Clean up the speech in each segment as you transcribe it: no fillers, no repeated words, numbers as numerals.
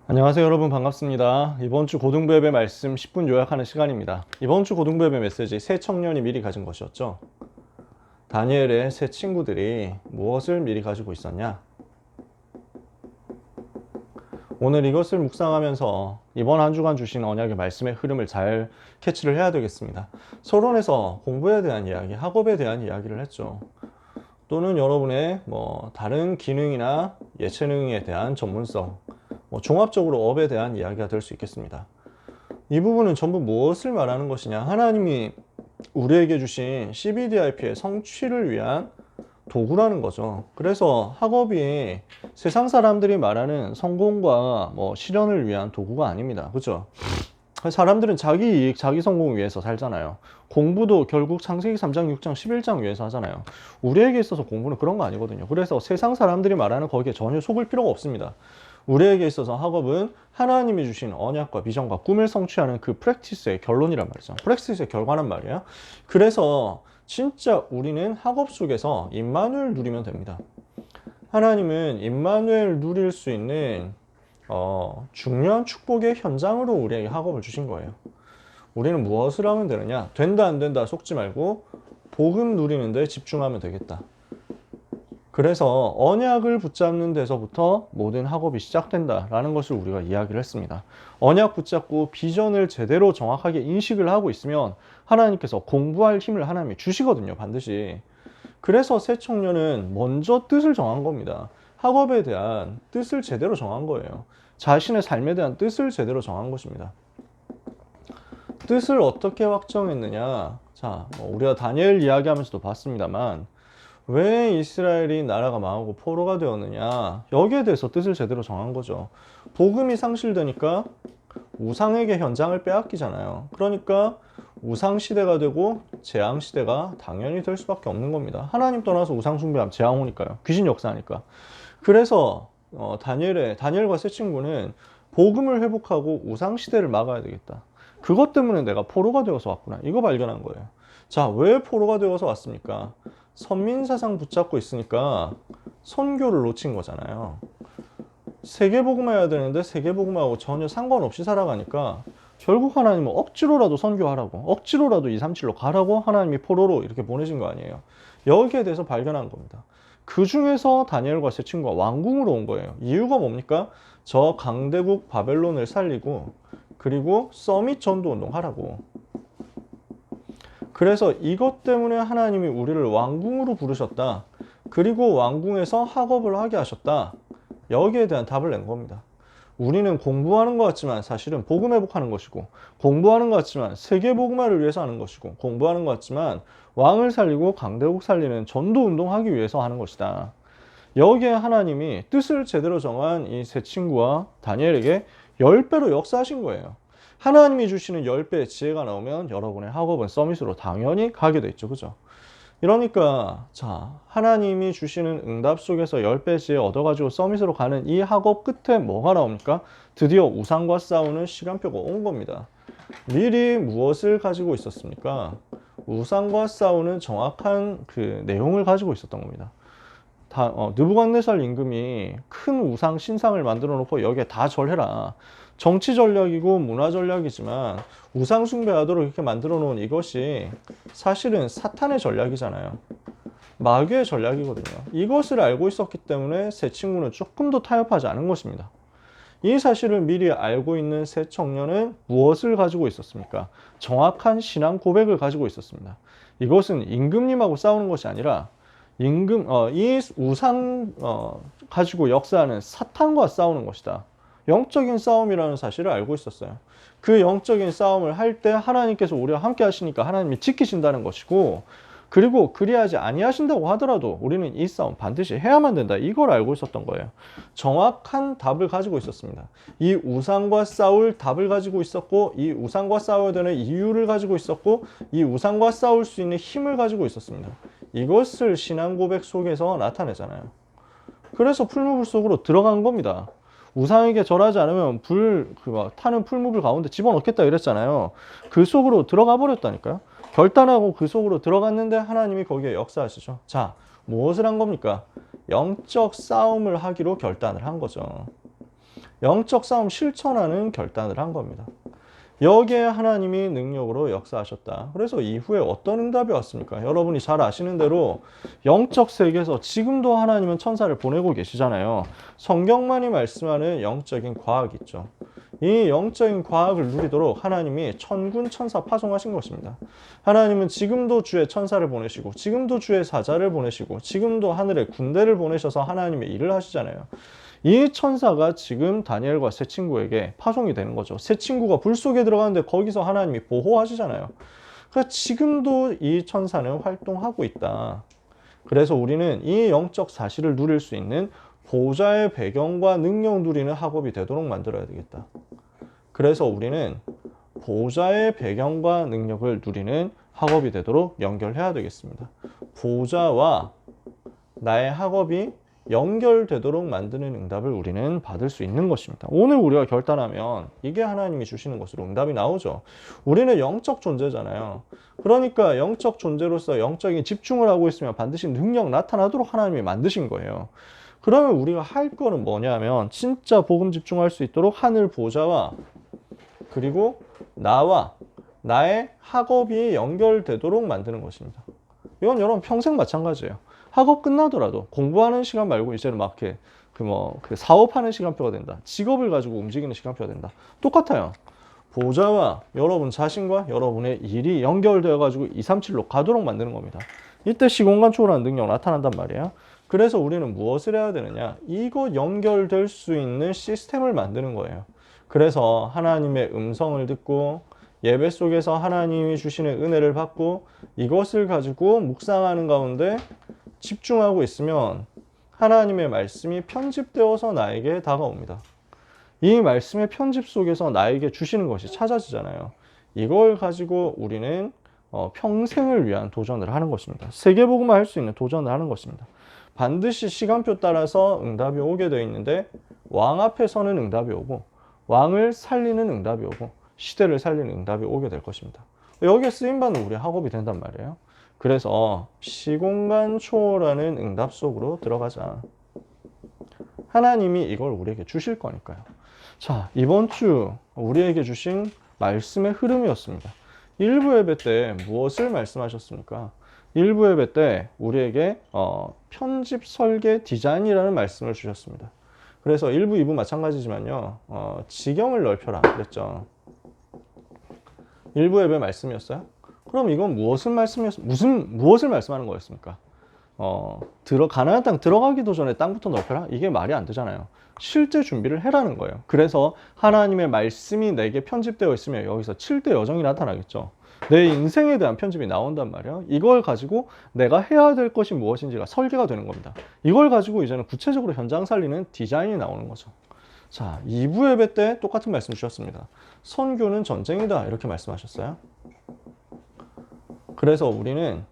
안녕하세요 여러분, 반갑습니다. 이번 주 고등부협의 말씀 10분 요약하는 시간입니다. 이번 주 고등부협의 메시지, 새 청년이 미리 가진 것이었죠. 다니엘의 새 친구들이 무엇을 미리 가지고 있었냐? 오늘 이것을 묵상하면서 이번 한 주간 주신 언약의 말씀의 흐름을 잘 캐치를 해야 되겠습니다. 서론에서 공부에 대한 이야기, 학업에 대한 이야기를 했죠. 또는 여러분의 다른 기능이나 예체능에 대한 전문성, 종합적으로 업에 대한 이야기가 될 수 있겠습니다. 이 부분은 전부 무엇을 말하는 것이냐? 하나님이 우리에게 주신 CBDIP의 성취를 위한 도구라는 거죠. 그래서 학업이 세상 사람들이 말하는 성공과 실현을 위한 도구가 아닙니다. 그렇죠? 사람들은 자기 이익, 자기 성공을 위해서 살잖아요. 공부도 결국 창세기 3장, 6장, 11장 위해서 하잖아요. 우리에게 있어서 공부는 그런 거 아니거든요. 그래서 세상 사람들이 말하는 거기에 전혀 속을 필요가 없습니다. 우리에게 있어서 학업은 하나님이 주신 언약과 비전과 꿈을 성취하는 그 프랙티스의 결론이란 말이죠. 프랙티스의 결과란 말이에요. 그래서 진짜 우리는 학업 속에서 임마누엘 누리면 됩니다. 하나님은 임마누엘 누릴 수 있는 중요한 축복의 현장으로 우리에게 학업을 주신 거예요. 우리는 무엇을 하면 되느냐? 된다 안 된다 속지 말고 복음 누리는 데 집중하면 되겠다. 그래서 언약을 붙잡는 데서부터 모든 학업이 시작된다라는 것을 우리가 이야기를 했습니다. 언약 붙잡고 비전을 제대로 정확하게 인식을 하고 있으면 하나님께서 공부할 힘을 하나님이 주시거든요, 반드시. 그래서 새 청년은 먼저 뜻을 정한 겁니다. 학업에 대한 뜻을 제대로 정한 거예요. 자신의 삶에 대한 뜻을 제대로 정한 것입니다. 뜻을 어떻게 확정했느냐? 자, 우리가 다니엘 이야기하면서도 봤습니다만 왜 이스라엘이 나라가 망하고 포로가 되었느냐? 여기에 대해서 뜻을 제대로 정한 거죠. 복음이 상실되니까 우상에게 현장을 빼앗기잖아요. 그러니까 우상 시대가 되고 재앙 시대가 당연히 될 수밖에 없는 겁니다. 하나님 떠나서 우상 숭배하면 재앙 오니까요. 귀신 역사하니까. 그래서 다니엘과 새 친구는 복음을 회복하고 우상 시대를 막아야 되겠다. 그것 때문에 내가 포로가 되어서 왔구나. 이거 발견한 거예요. 자, 왜 포로가 되어서 왔습니까? 선민사상 붙잡고 있으니까 선교를 놓친 거잖아요. 세계복음 해야 되는데 세계복음하고 전혀 상관없이 살아가니까 결국 하나님은 억지로라도 선교하라고, 억지로라도 237로 가라고 하나님이 포로로 이렇게 보내신 거 아니에요. 여기에 대해서 발견한 겁니다. 그 중에서 다니엘과 새 친구가 왕궁으로 온 거예요. 이유가 뭡니까? 저 강대국 바벨론을 살리고 그리고 서밋 전도운동 하라고. 그래서 이것 때문에 하나님이 우리를 왕궁으로 부르셨다. 그리고 왕궁에서 학업을 하게 하셨다. 여기에 대한 답을 낸 겁니다. 우리는 공부하는 것 같지만 사실은 복음 회복하는 것이고, 공부하는 것 같지만 세계 복음화를 위해서 하는 것이고, 공부하는 것 같지만 왕을 살리고 강대국 살리는 전도 운동하기 위해서 하는 것이다. 여기에 하나님이 뜻을 제대로 정한 이 세 친구와 다니엘에게 10배로 역사하신 거예요. 하나님이 주시는 10배의 지혜가 나오면 여러분의 학업은 서밋으로 당연히 가게 돼 있죠. 그죠? 이러니까 자, 하나님이 주시는 응답 속에서 10배 지혜 얻어가지고 서밋으로 가는 이 학업 끝에 뭐가 나옵니까? 드디어 우상과 싸우는 시간표가 온 겁니다. 미리 무엇을 가지고 있었습니까? 우상과 싸우는 정확한 그 내용을 가지고 있었던 겁니다. 느부갓네살 임금이 큰 우상 신상을 만들어 놓고 여기에 다 절해라. 정치 전략이고 문화 전략이지만 우상 숭배하도록 이렇게 만들어 놓은 이것이 사실은 사탄의 전략이잖아요. 마귀의 전략이거든요. 이것을 알고 있었기 때문에 새 친구는 조금 더 타협하지 않은 것입니다. 이 사실을 미리 알고 있는 새 청년은 무엇을 가지고 있었습니까? 정확한 신앙 고백을 가지고 있었습니다. 이것은 임금님하고 싸우는 것이 아니라 이 우상 가지고 역사하는 사탄과 싸우는 것이다. 영적인 싸움이라는 사실을 알고 있었어요. 그 영적인 싸움을 할 때 하나님께서 우리와 함께 하시니까 하나님이 지키신다는 것이고, 그리고 그리하지 아니하신다고 하더라도 우리는 이 싸움 반드시 해야만 된다. 이걸 알고 있었던 거예요. 정확한 답을 가지고 있었습니다. 이 우상과 싸울 답을 가지고 있었고, 이 우상과 싸워야 되는 이유를 가지고 있었고, 이 우상과 싸울 수 있는 힘을 가지고 있었습니다. 이것을 신앙 고백 속에서 나타내잖아요. 그래서 풀무불 속으로 들어간 겁니다. 우상에게 절하지 않으면 타는 풀무불 가운데 집어넣겠다 이랬잖아요. 그 속으로 들어가 버렸다니까요. 결단하고 그 속으로 들어갔는데 하나님이 거기에 역사하시죠. 자, 무엇을 한 겁니까? 영적 싸움을 하기로 결단을 한 거죠. 영적 싸움 실천하는 결단을 한 겁니다. 여기에 하나님이 능력으로 역사하셨다. 그래서 이후에 어떤 응답이 왔습니까? 여러분이 잘 아시는 대로 영적 세계에서 지금도 하나님은 천사를 보내고 계시잖아요. 성경만이 말씀하는 영적인 과학이 있죠. 이 영적인 과학을 누리도록 하나님이 천군 천사 파송하신 것입니다. 하나님은 지금도 주의 천사를 보내시고 지금도 주의 사자를 보내시고 지금도 하늘에 군대를 보내셔서 하나님의 일을 하시잖아요. 이 천사가 지금 다니엘과 세 친구에게 파송이 되는 거죠. 세 친구가 불 속에 들어가는데 거기서 하나님이 보호하시잖아요. 그러니까 지금도 이 천사는 활동하고 있다. 그래서 우리는 이 영적 사실을 누릴 수 있는 보좌의 배경과 능력 누리는 학업이 되도록 만들어야 되겠다. 그래서 우리는 보좌의 배경과 능력을 누리는 학업이 되도록 연결해야 되겠습니다. 보좌와 나의 학업이 연결되도록 만드는 응답을 우리는 받을 수 있는 것입니다. 오늘 우리가 결단하면 이게 하나님이 주시는 것으로 응답이 나오죠. 우리는 영적 존재잖아요. 그러니까 영적 존재로서 영적인 집중을 하고 있으면 반드시 능력 나타나도록 하나님이 만드신 거예요. 그러면 우리가 할 거는 뭐냐면 진짜 복음 집중할 수 있도록 하늘 보좌와 그리고 나와 나의 학업이 연결되도록 만드는 것입니다. 이건 여러분 평생 마찬가지예요. 학업 끝나더라도 공부하는 시간 말고 이제는 막 이렇게 사업하는 시간표가 된다. 직업을 가지고 움직이는 시간표가 된다. 똑같아요. 보좌와 여러분 자신과 여러분의 일이 연결되어 가지고 237로 가도록 만드는 겁니다. 이때 시공간 초월하는 능력 나타난단 말이에요. 그래서 우리는 무엇을 해야 되느냐? 이거 연결될 수 있는 시스템을 만드는 거예요. 그래서 하나님의 음성을 듣고 예배 속에서 하나님이 주시는 은혜를 받고 이것을 가지고 묵상하는 가운데 집중하고 있으면 하나님의 말씀이 편집되어서 나에게 다가옵니다. 이 말씀의 편집 속에서 나에게 주시는 것이 찾아지잖아요. 이걸 가지고 우리는 평생을 위한 도전을 하는 것입니다. 세계복음화 할 수 있는 도전을 하는 것입니다. 반드시 시간표 따라서 응답이 오게 되어 있는데 왕 앞에서는 응답이 오고 왕을 살리는 응답이 오고 시대를 살리는 응답이 오게 될 것입니다. 여기에 쓰임받는 우리 학업이 된단 말이에요. 그래서 시공간 초월하는 응답 속으로 들어가자. 하나님이 이걸 우리에게 주실 거니까요. 자, 이번 주 우리에게 주신 말씀의 흐름이었습니다. 1부 예배 때 무엇을 말씀하셨습니까? 1부 예배 때 우리에게 편집 설계 디자인이라는 말씀을 주셨습니다. 그래서 1부, 2부 마찬가지지만요. 지경을 넓혀라 그랬죠. 1부 예배 말씀이었어요? 그럼 이건 무엇을 말씀하는 거였습니까? 가나안 땅 들어가기도 전에 땅부터 넓혀라? 이게 말이 안 되잖아요. 실제 준비를 해라는 거예요. 그래서 하나님의 말씀이 내게 편집되어 있으면 여기서 7대 여정이 나타나겠죠. 내 인생에 대한 편집이 나온단 말이에요. 이걸 가지고 내가 해야 될 것이 무엇인지가 설계가 되는 겁니다. 이걸 가지고 이제는 구체적으로 현장 살리는 디자인이 나오는 거죠. 자, 2부 예배 때 똑같은 말씀 주셨습니다. 선교는 전쟁이다 이렇게 말씀하셨어요. 그래서 우리는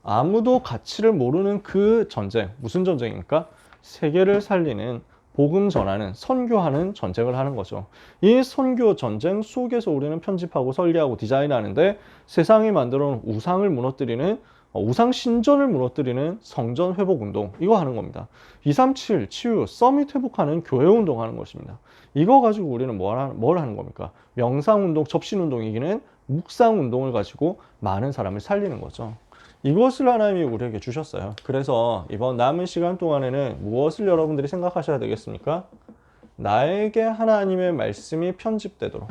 아무도 가치를 모르는 그 전쟁, 무슨 전쟁입니까? 세계를 살리는 복음 전하는, 선교하는 전쟁을 하는 거죠. 이 선교 전쟁 속에서 우리는 편집하고 설계하고 디자인하는데 세상이 만들어 놓은 우상을 무너뜨리는 우상 신전을 무너뜨리는 성전 회복 운동 이거 하는 겁니다. 237 치유 서밋 회복하는 교회 운동 하는 것입니다. 이거 가지고 우리는 뭘 하는 겁니까? 명상 운동, 접신 운동이기는 묵상 운동을 가지고 많은 사람을 살리는 거죠. 이것을 하나님이 우리에게 주셨어요. 그래서 이번 남은 시간 동안에는 무엇을 여러분들이 생각하셔야 되겠습니까? 나에게 하나님의 말씀이 편집되도록.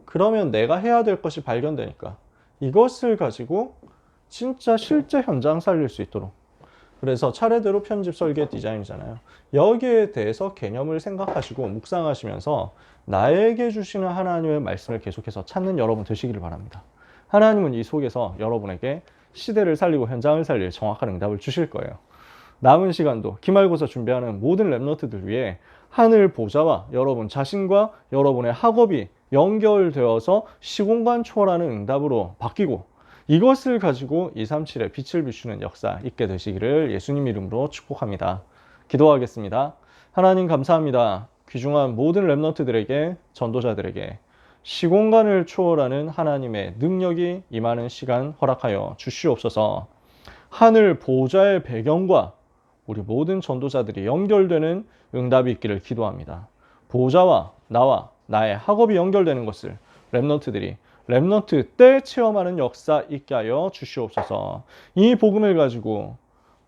그러면 내가 해야 될 것이 발견되니까 이것을 가지고 진짜 실제 현장 살릴 수 있도록. 그래서 차례대로 편집 설계 디자인이잖아요. 여기에 대해서 개념을 생각하시고 묵상하시면서 나에게 주시는 하나님의 말씀을 계속해서 찾는 여러분 되시기를 바랍니다. 하나님은 이 속에서 여러분에게 시대를 살리고 현장을 살릴 정확한 응답을 주실 거예요. 남은 시간도 기말고사 준비하는 모든 랩런트들 위해 하늘 보좌와 여러분 자신과 여러분의 학업이 연결되어서 시공간 초월하는 응답으로 바뀌고 이것을 가지고 237에 빛을 비추는 역사 있게 되시기를 예수님 이름으로 축복합니다. 기도하겠습니다. 하나님 감사합니다. 귀중한 모든 랩런트들에게 전도자들에게 시공간을 초월하는 하나님의 능력이 임하는 시간 허락하여 주시옵소서. 하늘 보좌의 배경과 우리 모든 전도자들이 연결되는 응답이 있기를 기도합니다. 보좌와 나와 나의 학업이 연결되는 것을 렘넌트들이 렘넌트 때 체험하는 역사 있게 하여 주시옵소서. 이 복음을 가지고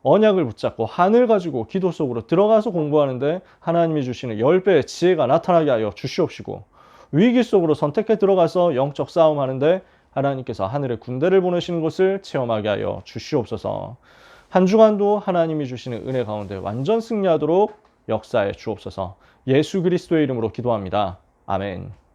언약을 붙잡고 하늘 가지고 기도 속으로 들어가서 공부하는데 하나님이 주시는 10배의 지혜가 나타나게 하여 주시옵시고, 위기 속으로 선택해 들어가서 영적 싸움하는데 하나님께서 하늘의 군대를 보내시는 것을 체험하게 하여 주시옵소서. 한 주간도 하나님이 주시는 은혜 가운데 완전 승리하도록 역사해 주옵소서. 예수 그리스도의 이름으로 기도합니다. 아멘.